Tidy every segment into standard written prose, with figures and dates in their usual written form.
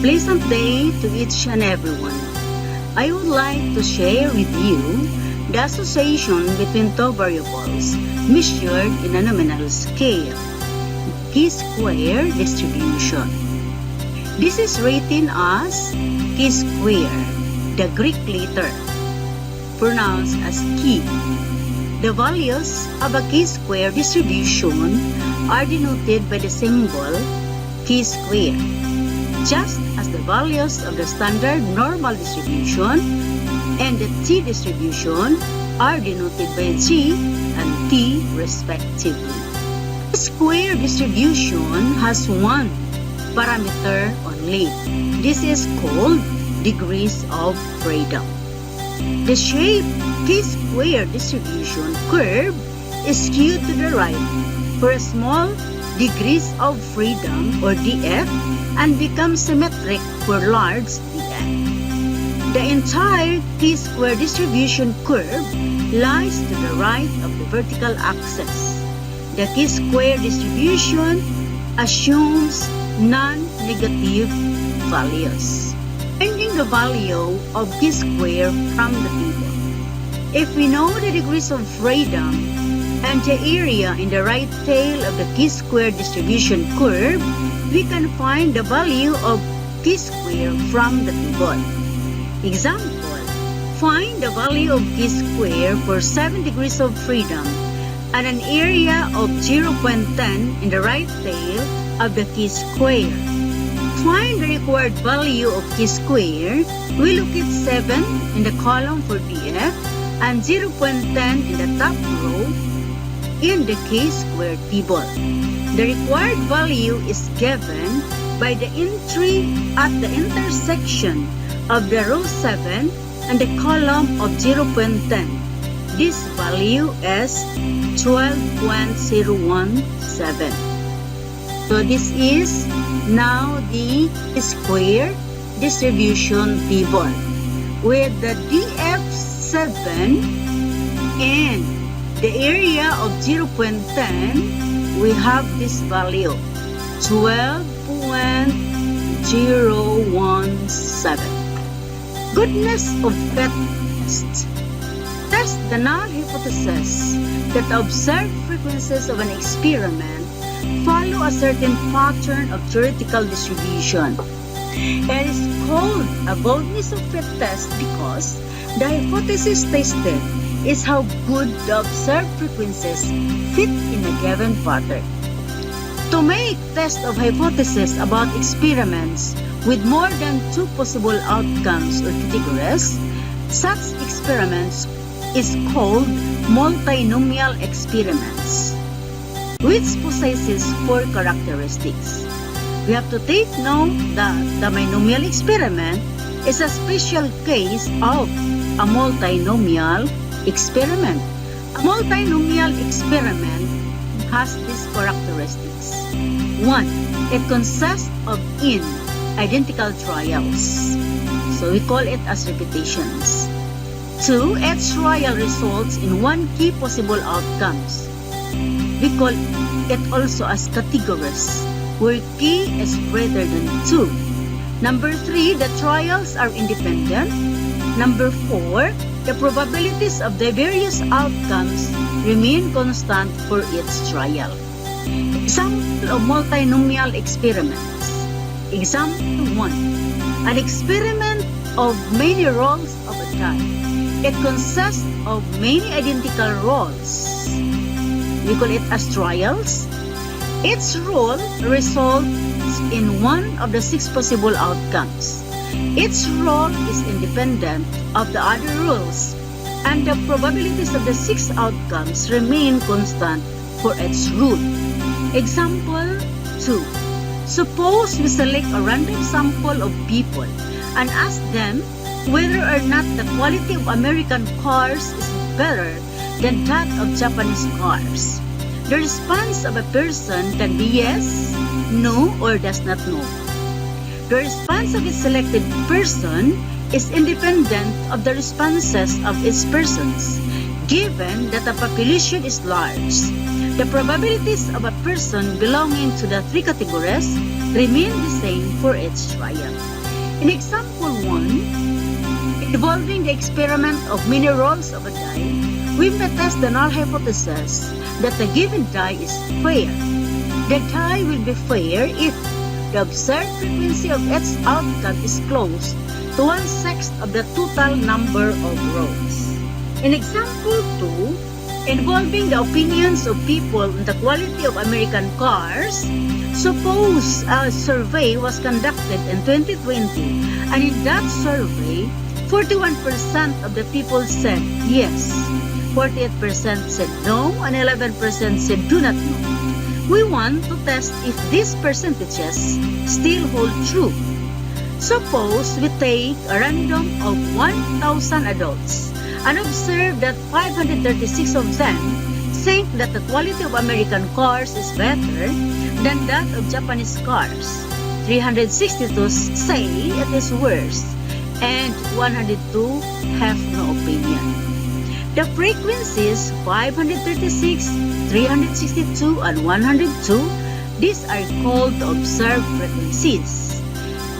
pleasant day to each and everyone. I would like to share with you the association between two variables measured in a nominal scale, chi-square distribution. This is written as chi-square, the Greek letter, pronounced as chi. The values of a chi-square distribution are denoted by the symbol chi-square, just as the values of the standard normal distribution and the t-distribution are denoted by g and t respectively. The square distribution has one parameter only. This is called degrees of freedom. The shape chi-square distribution curve is skewed to the right for a small degrees of freedom or df and becomes symmetric for large df. The entire chi-square distribution curve lies to the right of the vertical axis. The chi-square distribution assumes non-negative values. Finding the value of chi-square from the table. If we know the degrees of freedom and the area in the right tail of the chi-square distribution curve, we can find the value of chi-square from the table. Example, find the value of chi-square for 7 degrees of freedom and an area of 0.10 in the right tail of the chi-square. Find the required value of chi-square. We look at 7 in the column for df and 0.10 in the top row in the chi-square table. The required value is given by the entry at the intersection of the row 7 and the column of 0.10. This value is 12.017. So this is now the square distribution table with the df7 and the area of 0.10. We have this value 12.017. Goodness of fit test. Test the null hypothesis that the observed frequencies of an experiment follow a certain pattern of theoretical distribution. It is called a boldness of fit test because the hypothesis tested is how good the observed frequencies fit in a given pattern. To make test of hypothesis about experiments with more than 2 possible outcomes or categories, such experiments is called multinomial experiments, which possesses 4 characteristics. We have to take note that the binomial experiment is a special case of a multinomial experiment. A multinomial experiment has these characteristics. 1. It consists of n identical trials. So we call it as repetitions. 2. Each trial results in 1 key possible outcomes. We call it also as categories, where k is greater than 2. Number 3, the trials are independent. Number 4, the probabilities of the various outcomes remain constant for each trial. Example of multinomial experiments. Example 1. An experiment of many rolls of a die. It consists of many identical rolls. We call it as trials. Each roll results in one of the 6 possible outcomes. Each roll is independent of the other rolls, and the probabilities of the 6 outcomes remain constant for each rule. Example 2. Suppose we select a random sample of people and ask them whether or not the quality of American cars is better than that of Japanese cars. The response of a person can be yes, no, or does not know. The response of a selected person is independent of the responses of its persons. Given that the population is large, the probabilities of a person belonging to the three categories remain the same for each trial. In example 1, involving the experiment of many rolls of a die, we may test the null hypothesis that the given die is fair. The die will be fair if the observed frequency of its outcome is close to 1/6 of the total number of rolls. In example 2, involving the opinions of people on the quality of American cars, suppose a survey was conducted in 2020, and in that survey, 41% of the people said yes, 48% said no, and 11% said do not know. We want to test if these percentages still hold true. Suppose we take a random of 1,000 adults and observe that 536 of them think that the quality of American cars is better than that of Japanese cars. 362 say it is worse, and 102 have no opinion. The frequencies 536, 362, and 102, these are called observed frequencies.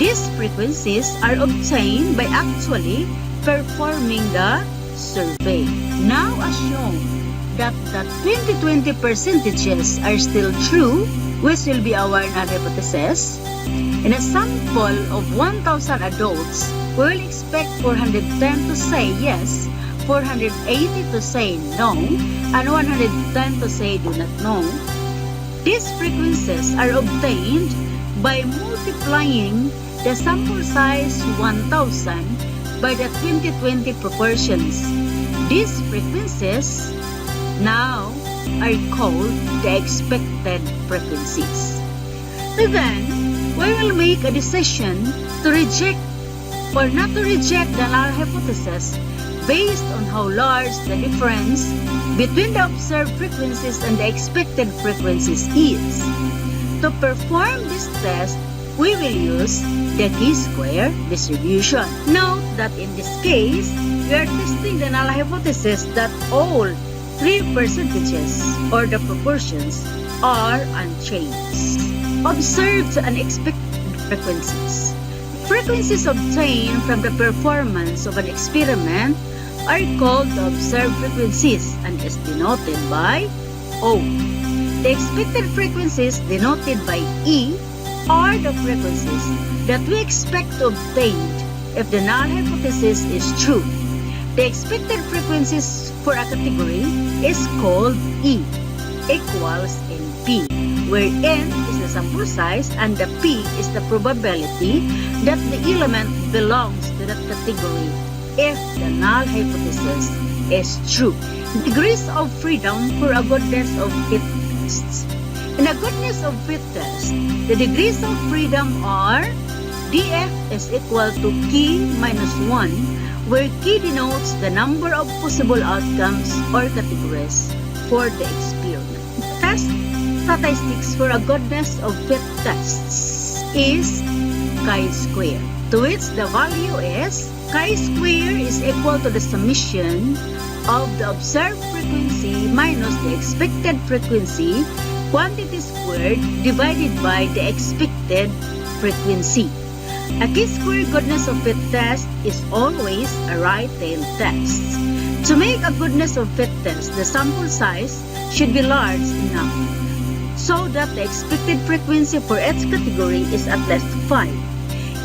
These frequencies are obtained by actually performing the survey. Now assume that the 2020 percentages are still true, which will be our null hypothesis. In a sample of 1,000 adults, we will expect 410 to say yes, 480 to say no, and 110 to say do not know. These frequencies are obtained by multiplying the sample size 1,000 by the 2020 proportions. These frequencies now are called the expected frequencies. Then, we will make a decision to reject or not to reject the null hypothesis based on how large the difference between the observed frequencies and the expected frequencies is. To perform this test, we will use the chi-square distribution. Note that in this case, we are testing the null hypothesis that all three percentages or the proportions are unchanged. Observed and expected frequencies. Frequencies obtained from the performance of an experiment are called the observed frequencies and is denoted by O. The expected frequencies denoted by E are the frequencies that we expect to obtain if the null hypothesis is true. The expected frequencies for a category is called E equals NP, where N is the sample size and the P is the probability that the element belongs to that category if the null hypothesis is true. Degrees of freedom for a goodness of fit tests. In a goodness of fit test, the degrees of freedom are df is equal to k minus 1, where k denotes the number of possible outcomes or categories for the experiment. Test statistics for a goodness of fit tests is chi-square, to which the value is chi-square is equal to the summation of the observed frequency minus the expected frequency quantity squared divided by the expected frequency. A chi-square goodness of fit test is always a right-tailed test. To make a goodness of fit test, the sample size should be large enough so that the expected frequency for each category is at least 5.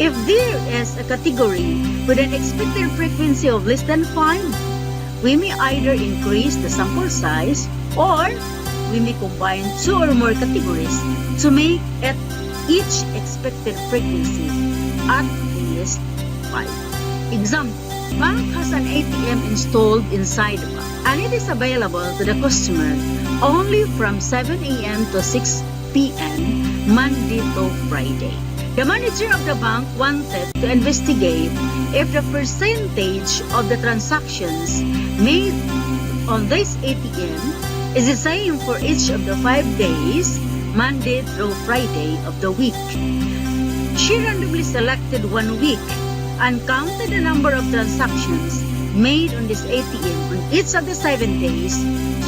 If there is a category with an expected frequency of less than 5, we may either increase the sample size or we may combine two or more categories to make it each expected frequency at least 5. Example, bank has an ATM installed inside the bank and it is available to the customer only from 7 a.m. to 6 p.m. Monday to Friday. The manager of the bank wanted to investigate if the percentage of the transactions made on this ATM is the same for each of the 5 days, Monday through Friday of the week. She randomly selected 1 week and counted the number of transactions made on this ATM on each of the 7 days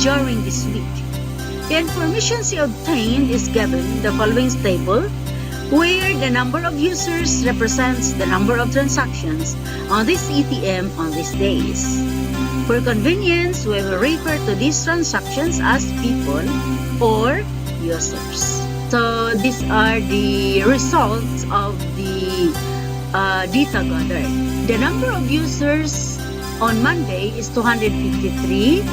during this week. The information she obtained is given in the following table, where the number of users represents the number of transactions on this ATM on these days. For convenience, we will refer to these transactions as people or users. So these are the results of the data gathered. The number of users on Monday is 253,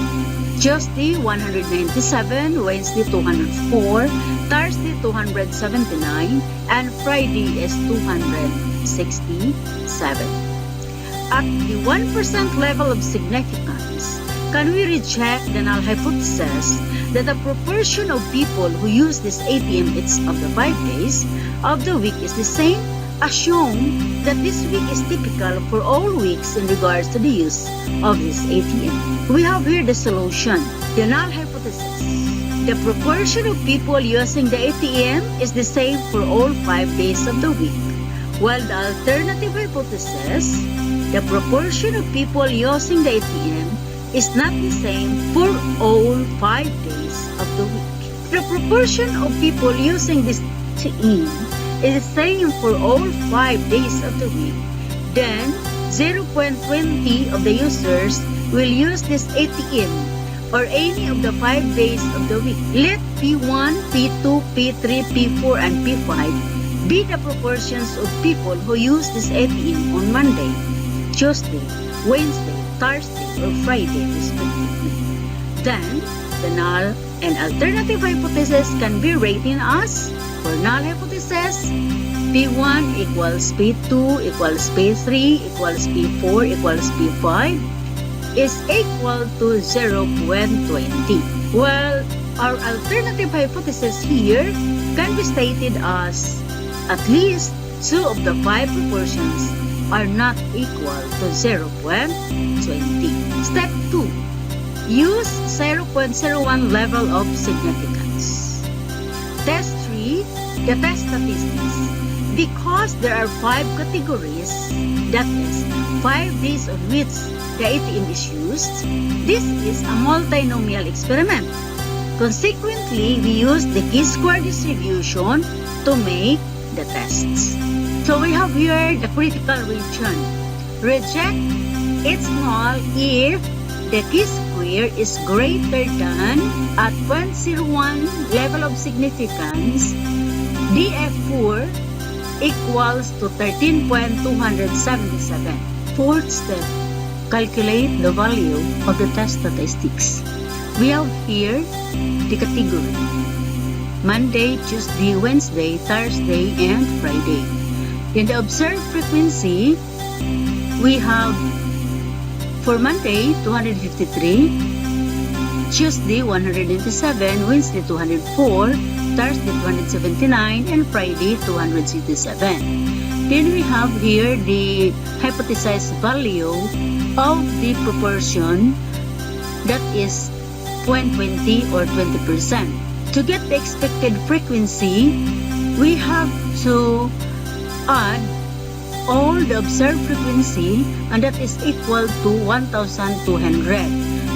Tuesday 197, Wednesday 204, Thursday 279, and Friday is 267. At the 1% level of significance, can we reject the null hypothesis that the proportion of people who use this ATM each of the 5 days of the week is the same? Assume that this week is typical for all weeks in regards to the use of this ATM. We have here the solution, the null hypothesis. The proportion of people using the ATM is the same for all 5 days of the week, while the alternative hypothesis, the proportion of people using the ATM is not the same for all 5 days of the week. The proportion of people using this ATM is the same for all 5 days of the week, then 0.20 of the users will use this ATM or any of the 5 days of the week. Let P1, P2, P3, P4, and P5 be the proportions of people who use this ATM on Monday, Tuesday, Wednesday, Thursday, or Friday respectively. Then, the null and alternative hypothesis can be written as, for null hypothesis, P1 equals P2 equals P3 equals P4 equals P5 is equal to 0.20. Well, our alternative hypothesis here can be stated as at least 2 of the 5 proportions are not equal to 0.20. Step 2. Use 0.01 level of significance. Test 3. The test statistics. Because there are 5 categories, that is, 5 days on which the ATM is used, this is a multinomial experiment. Consequently, we use the chi-square distribution to make the tests. So we have here the critical region. Reject its null if the chi-square is greater than at 0.01 level of significance, DF4 equals to 13.277. Fourth step, calculate the value of the test statistics. We have here the category: Monday, Tuesday, Wednesday, Thursday, and Friday. In the observed frequency, we have for Monday 253, Tuesday 197, Wednesday 204, Thursday 279, and Friday 267. Then we have here the hypothesized value of the proportion, that is 0.20 or 20%. To get the expected frequency, we have to add all the observed frequency, and that is equal to 1,200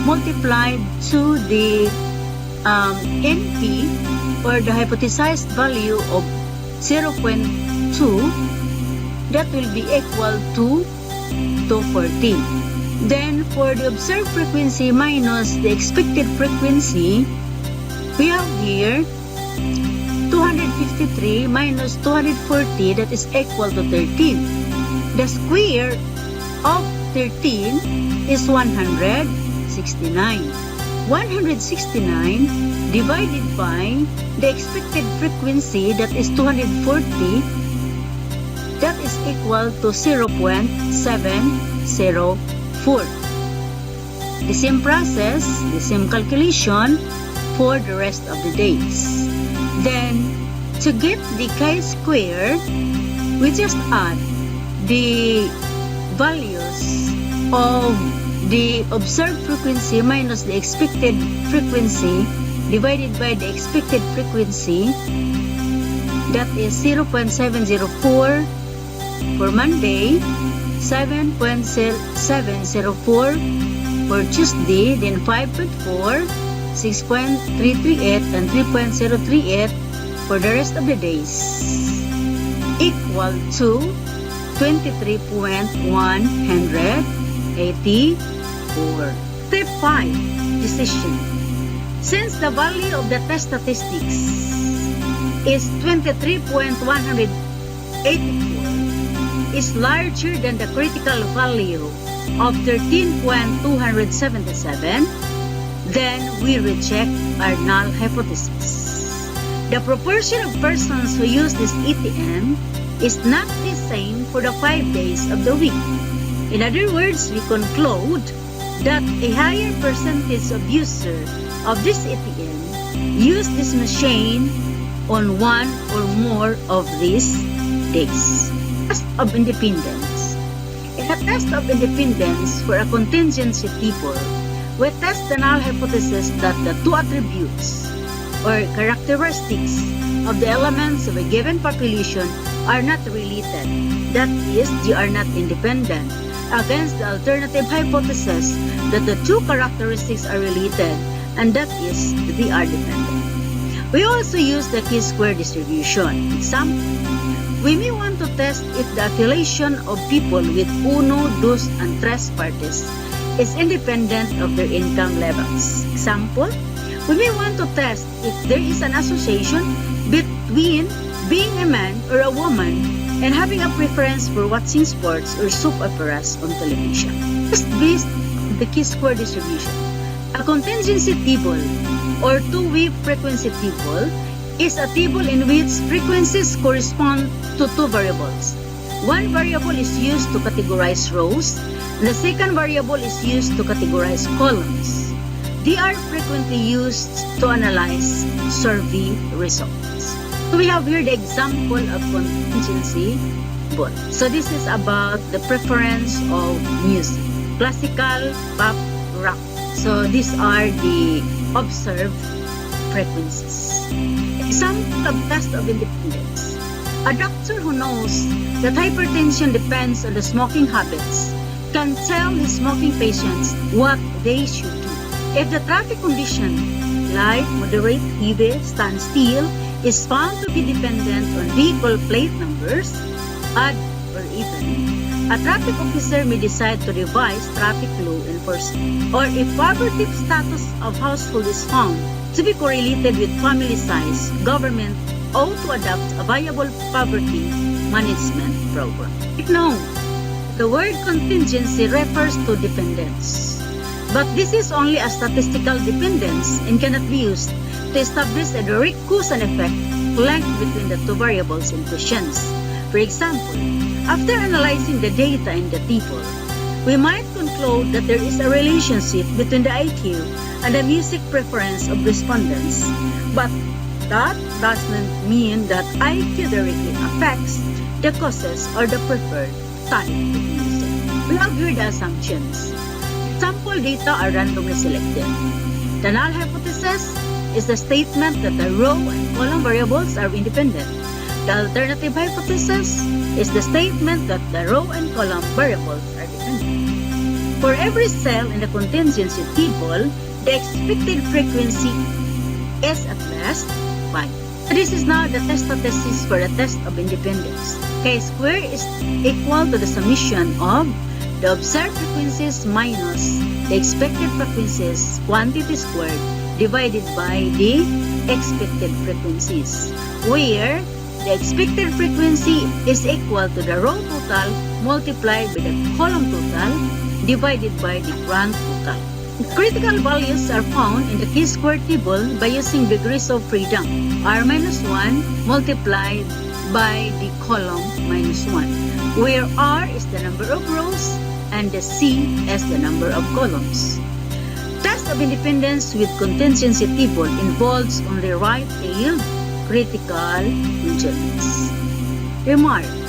multiplied to the NP, or the hypothesized value of 0.2, that will be equal to 240. Then for the observed frequency minus the expected frequency, we have here 253 minus 240, that is equal to 13. The square of 13 is 169. 169 divided by the expected frequency, that is 240, that is equal to 0.704. The same process, the same calculation for the rest of the days. Then, to get the chi-square, we just add the values of the observed frequency minus the expected frequency divided by the expected frequency, that is 0.704 for Monday, 7.704 for Tuesday, then 5.4, 6.338, and 3.038 for the rest of the days, equal to 23.184. Step 5. Decision. Since the value of the test statistics is 23.184, is larger than the critical value of 13.277, then we reject our null hypothesis. The proportion of persons who use this ETM is not the same for the 5 days of the week. In other words, we conclude that a higher percentage of users of this ETM use this machine on one or more of these days. Test of independence. In a test of independence for a contingency table, we test the null hypothesis that the two attributes or characteristics of the elements of a given population are not related, that is, they are not independent, against the alternative hypothesis that the two characteristics are related, and that is, they are dependent. We also use the chi-square distribution. Example, we may want to test if the affiliation of people with uno, dos, and tres partes is independent of their income levels. Example, we may want to test if there is an association between being a man or a woman and having a preference for watching sports or soap operas on television. Just based on the chi-square distribution. A contingency table or two-way frequency table is a table in which frequencies correspond to two variables. One variable is used to categorize rows, and the second variable is used to categorize columns. They are frequently used to analyze survey results. So we have here the example of contingency table. So this is about the preference of music, classical, pop, rock. So these are the observed frequencies. Example of test of independence. A doctor who knows that hypertension depends on the smoking habits can tell his smoking patients what they should do. If the traffic condition, light, moderate, heavy, standstill, is found to be dependent on vehicle plate numbers, odd or even, a traffic officer may decide to revise traffic law enforcement. Or if poverty status of household is found to be correlated with family size, government ought to adopt a viable poverty management program. Note, the word contingency refers to dependence, but this is only a statistical dependence and cannot be used to establish a direct cause and effect link between the two variables in questions. For example, after analyzing the data in the table, we might conclude that there is a relationship between the IQ and the music preference of respondents, but that doesn't mean that IQ directly affects the causes or the preferred type of music. We have here the assumptions. Sample data are randomly selected. The null hypothesis is the statement that the row and column variables are independent. The alternative hypothesis is the statement that the row and column variables are dependent. For every cell in the contingency table, the expected frequency is at least 5. This is now the test statistics for the test of independence. Chi-square is equal to the summation of the observed frequencies minus the expected frequencies quantity squared divided by the expected frequencies, where the expected frequency is equal to the row total multiplied by the column total divided by the grand total. Critical values are found in the chi-square table by using degrees of freedom, r minus 1 multiplied by the column minus 1, where r is the number of rows and the c is the number of columns. Test of independence with contingency table involves only right-tailed critical conjoints. Remarks.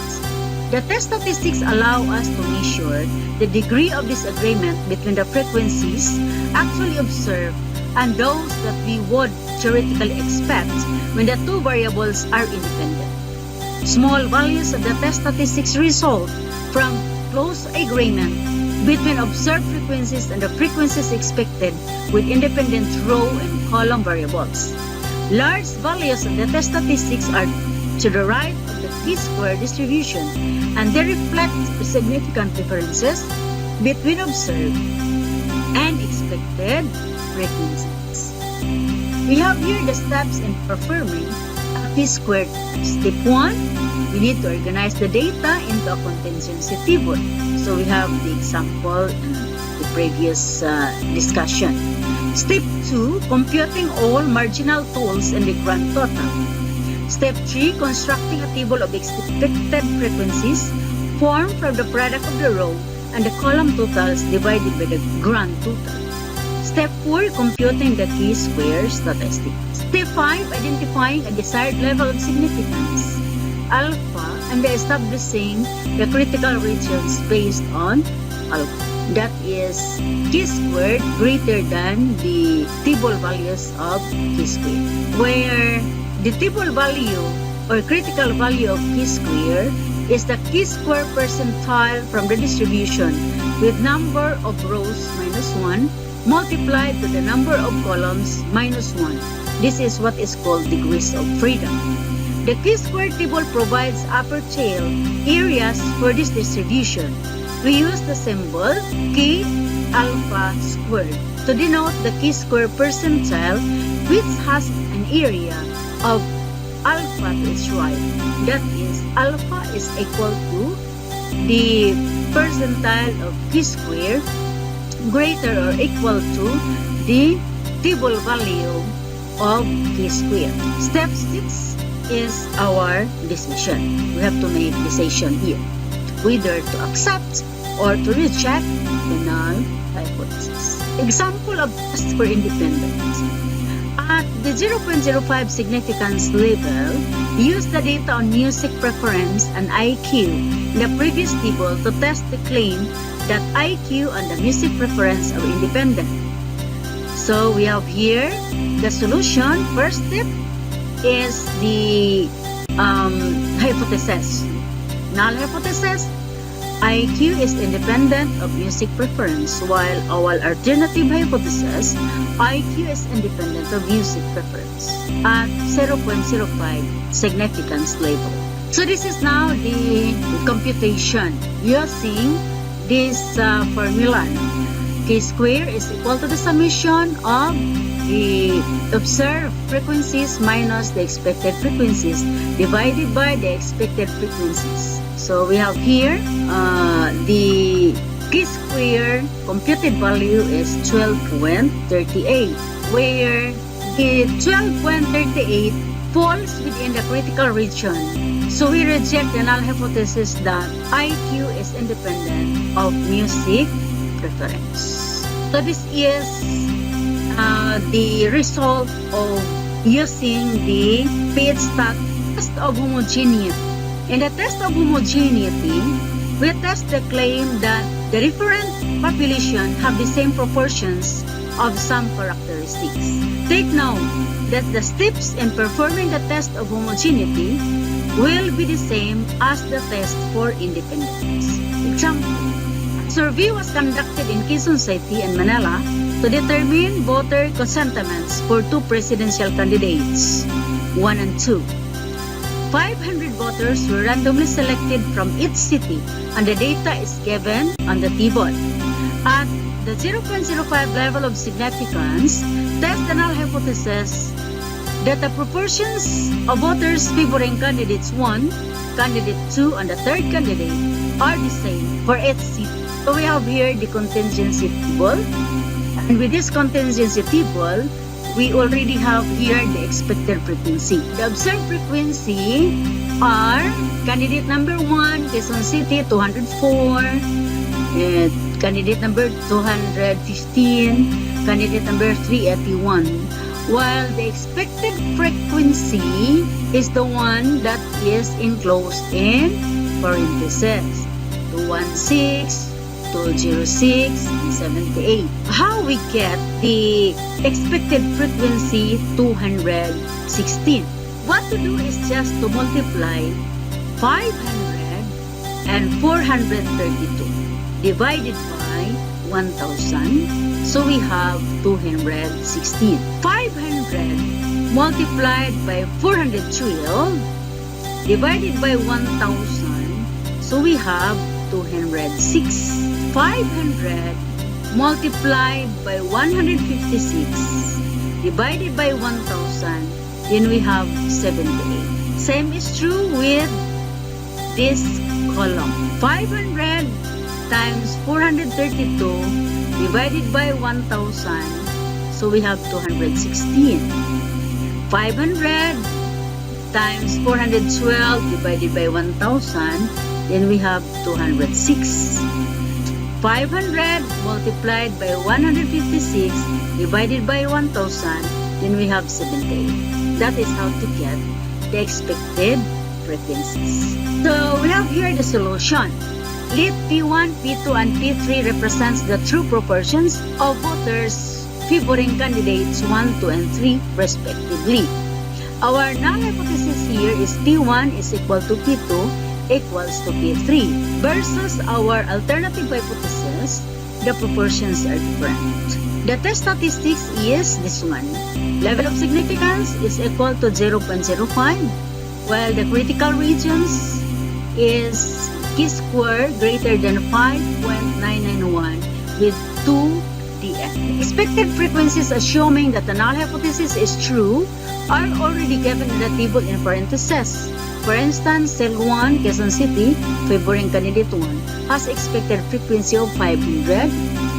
The test statistics allow us to measure the degree of disagreement between the frequencies actually observed and those that we would theoretically expect when the two variables are independent. Small values of the test statistics result from close agreement between observed frequencies and the frequencies expected with independent row and column variables. Large values of the test statistics are to the right of the t-square distribution, and they reflect significant differences between observed and expected frequencies. We have here the steps in performing a t-squared test. Step 1, we need to organize the data into a contingency table. So we have the example in the previous discussion. Step 2, computing all marginal totals and the grand total. Step 3, constructing a table of expected frequencies formed from the product of the row and the column totals divided by the grand total. Step 4, computing the t-square statistic. Step 5, identifying a desired level of significance, alpha, and establishing the critical regions based on alpha. That is t-squared greater than the table values of t-squared, where the table value or critical value of t-square is the t-square percentile from the distribution with number of rows minus 1 multiplied to the number of columns minus 1. This is what is called degrees of freedom. The t-square table provides upper tail areas for this distribution. We use the symbol k alpha squared to denote the t-square percentile, which has an area of alpha to its right. That is, alpha is equal to the percentile of t-square greater or equal to the table value of t-square. Step 6 is our decision. We have to make decision here, whether to accept or to reject the null hypothesis. Example of test for independence. At the 0.05 significance level, use the data on music preference and IQ in the previous table to test the claim that IQ and the music preference are independent. So we have here the solution. First step is the hypothesis. Null hypothesis. IQ is independent of music preference, while our alternative hypothesis, IQ is independent of music preference at 0.05 significance level. So this is now the computation using this formula. K square is equal to the summation of the observed frequencies minus the expected frequencies divided by the expected frequencies. So we have here the K square computed value is 12.38, where the 12.38 falls within the critical region. So we reject the null hypothesis that IQ is independent of music preference. So this is the result of using the PH-STAT test of homogeneity. In the test of homogeneity, we test the claim that the different population have the same proportions of some characteristics. Take note that the steps in performing the test of homogeneity will be the same as the test for independence. Example, a survey was conducted in Quezon City and Manila to determine voter sentiments for two presidential candidates, 1 and 2. 500 voters were randomly selected from each city, and the data is given on the table. At the 0.05 level of significance, test the null hypothesis that the proportions of voters favoring candidates 1, candidate 2, and the third candidate are the same for each city. So we have here the contingency table, and with this contingency table, we already have here the expected frequency. The observed frequency are candidate number 1, Quezon City, 204, candidate number 215, candidate number 381. While the expected frequency is the one that is enclosed in parentheses, 216, 206, and 78. How we get the expected frequency 216? What to do is just to multiply 500 and 432 divided by 1,000. So we have 216. 500 multiplied by 412 divided by 1,000. So we have 206. 500 multiplied by 156 divided by 1,000. Then we have 78. Same is true with this column. 500 times 432 divided by 1,000. So we have 216. 500 times 412 divided by 1,000. Then we have 206. 500 multiplied by 156 divided by 1,000. Then we have 78. That is how to get the expected frequencies. So we have here the solution. Let P1, P2, and P3 represents the true proportions of voters favoring candidates 1, 2, and 3 respectively. Our null hypothesis here is P1 is equal to P2 equals to P3 versus our alternative hypothesis, the proportions are different. The test statistics is this one. Level of significance is equal to 0.05, while the critical regions is T-square greater than 5.991 with 2 df. Expected frequencies assuming that the null hypothesis is true are already given in the table in parentheses. For instance, cell 1, Quezon City, favoring candidate 1, has expected frequency of 500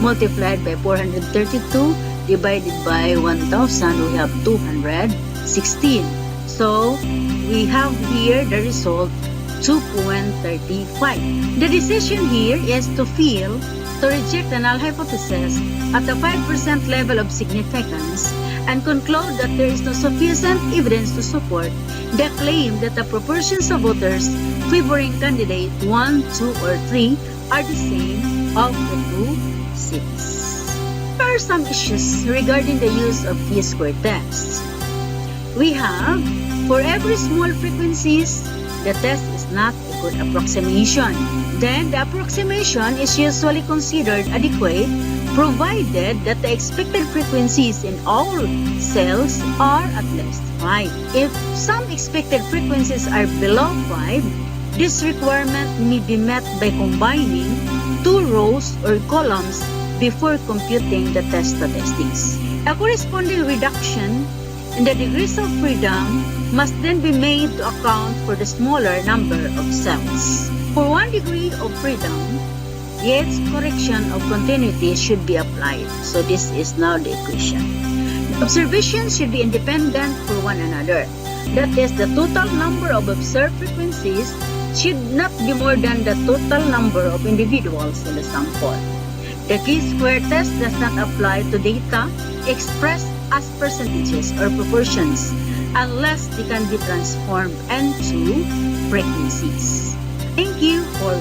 multiplied by 432 divided by 1,000. We have 216. So, we have here the result 2.35. The decision here is to reject the null hypothesis at the 5% level of significance and conclude that there is no sufficient evidence to support the claim that the proportions of voters favoring candidate 1, 2, or 3 are the same of the two cities. There are some issues regarding the use of P-square tests. We have, for every small frequencies, the test is not a good approximation. Then, the approximation is usually considered adequate provided that the expected frequencies in all cells are at least 5. If some expected frequencies are below 5, this requirement may be met by combining 2 rows or columns before computing the test statistics. A corresponding reduction in the degrees of freedom must then be made to account for the smaller number of cells. For 1 degree of freedom, Yates correction of continuity should be applied. So this is now the equation. The observations should be independent for one another. That is, the total number of observed frequencies should not be more than the total number of individuals in the sample. The P-square test does not apply to data expressed as percentages or proportions unless they can be transformed into frequencies. Thank you for